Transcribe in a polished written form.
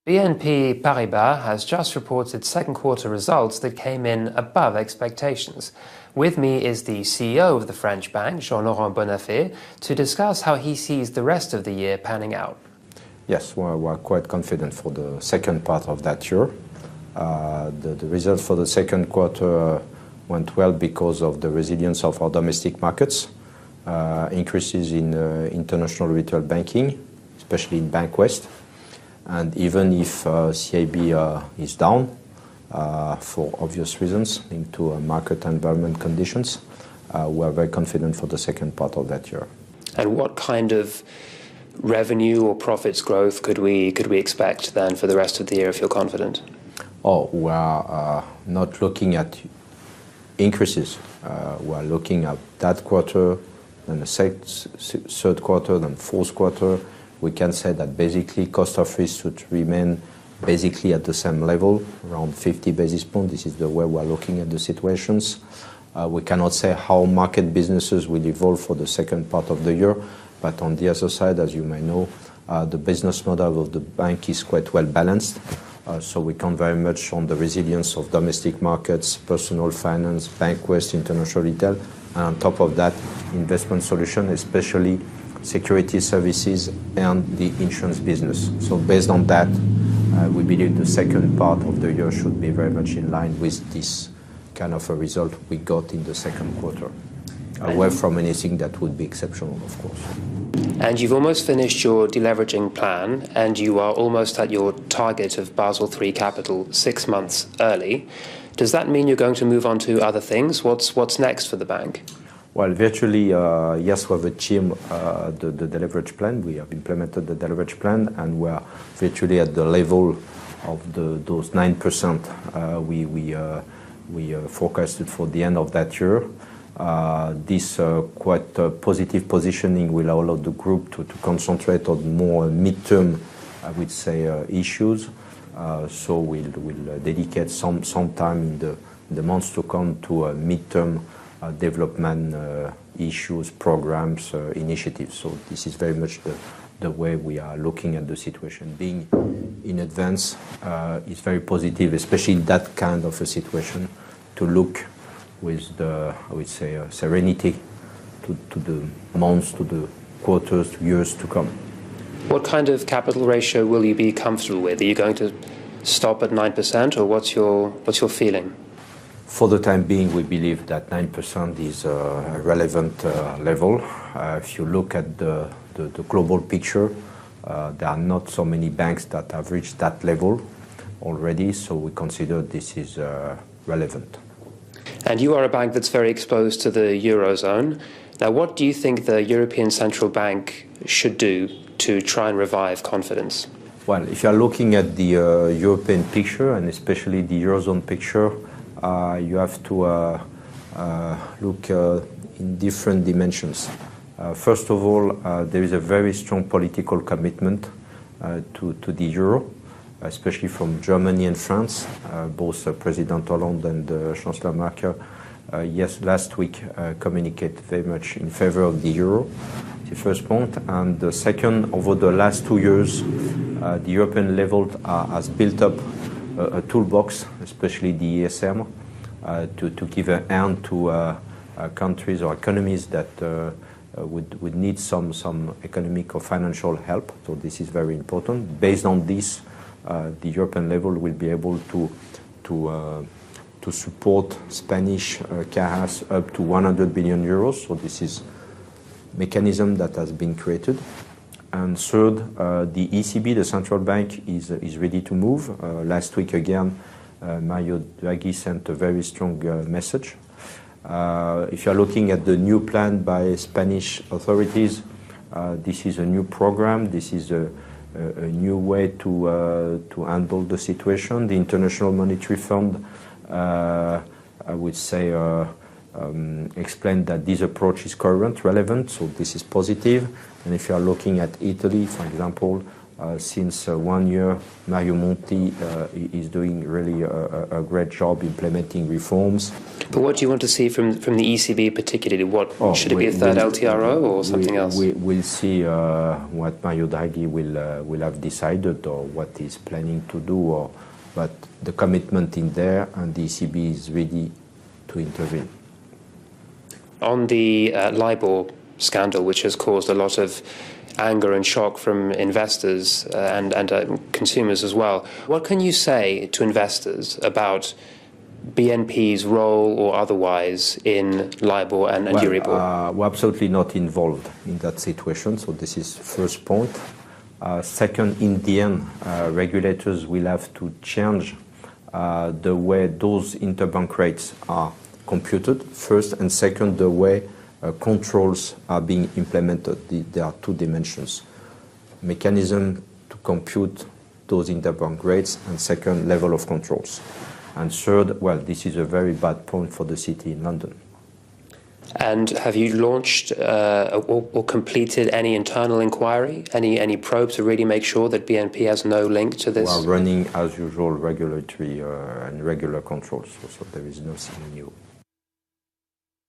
BNP Paribas has just reported second quarter results that came in above expectations. With me is the CEO of the French bank, Jean-Laurent Bonnafé, to discuss how he sees the rest of the year panning out. Yes, we're quite confident for the second part of that year. The results for the second quarter went well because of the resilience of our domestic markets, increases in international retail banking, especially in Bank West. And even if CIB is down for obvious reasons linked to market environment conditions, we are very confident for the second part of that year. And what kind of revenue or profits growth could we expect then for the rest of the year if you're confident? We are not looking at increases. We are looking at that quarter, then the third quarter, then fourth quarter. We can say that basically cost of risk should remain basically at the same level, around 50 basis points. This is the way we are looking at the situations. We cannot say how market businesses will evolve for the second part of the year, but on the other side, as you may know, the business model of the bank is quite well balanced. So we count very much on the resilience of domestic markets, personal finance, Bank West, international retail, and on top of that, investment solution, especially security services and the insurance business. So based on that, we believe the second part of the year should be very much in line with this kind of a result we got in the second quarter, away from anything that would be exceptional, of course. And you've almost finished your deleveraging plan, and you are almost at your target of Basel III capital 6 months early. Does that mean you're going to move on to other things? What's next for the bank? Well, virtually, yes, we have achieved the leverage plan. We have implemented the leverage plan, and we are virtually at the level of those 9% we forecasted for the end of that year. This quite positive positioning will allow the group to concentrate on more midterm, I would say, issues. So we'll dedicate some time in the months to come to midterm development issues, programs, initiatives. So this is very much the way we are looking at the situation. Being in advance is very positive, especially in that kind of a situation, to look with the, I would say, serenity to the months, to the quarters, years to come. What kind of capital ratio will you be comfortable with? Are you going to stop at 9%, or what's your feeling? For the time being, we believe that 9% is a relevant level. If you look at the global picture, there are not so many banks that have reached that level already, so we consider this is relevant. And you are a bank that's very exposed to the Eurozone. Now, what do you think the European Central Bank should do to try and revive confidence? Well, if you are looking at the European picture, and especially the Eurozone picture, you have to look in different dimensions. First of all, there is a very strong political commitment to the euro, especially from Germany and France. Both President Hollande and Chancellor Merkel, last week communicated very much in favor of the euro. The first point. And the second, over the last 2 years, the European level has built up a toolbox, especially the ESM, to give a hand to countries or economies that would need some economic or financial help. So this is very important. Based on this, the European level will be able to support Spanish cajas up to 100 billion euros. So this is mechanism that has been created. And third, the ECB, the central bank, is ready to move. Last week again, Mario Draghi sent a very strong message. If you are looking at the new plan by Spanish authorities, this is a new program. This is a new way to handle the situation. The International Monetary Fund, I would say, explained that this approach is current, relevant, so this is positive. And if you are looking at Italy, for example, Since 1 year, Mario Monti is doing really a great job implementing reforms. But what do you want to see from the ECB particularly? Should it be a third LTRO or something else? We'll see what Mario Draghi will have decided or what he's planning to do. But the commitment in there, and the ECB is ready to intervene. On the LIBOR scandal, which has caused a lot of anger and shock from investors and consumers as well, what can you say to investors about BNP's role or otherwise in LIBOR and Euribor? We're absolutely not involved in that situation, so this is first point. Second, in the end, regulators will have to change the way those interbank rates are computed, first, and second, the way controls are being implemented. There are two dimensions: mechanism to compute those interbank rates, and second, level of controls. And third, well, this is a very bad point for the city in London. And have you launched or completed any internal inquiry, any probe to really make sure that BNP has no link to this? We are running, as usual, regulatory and regular controls, so there is nothing new.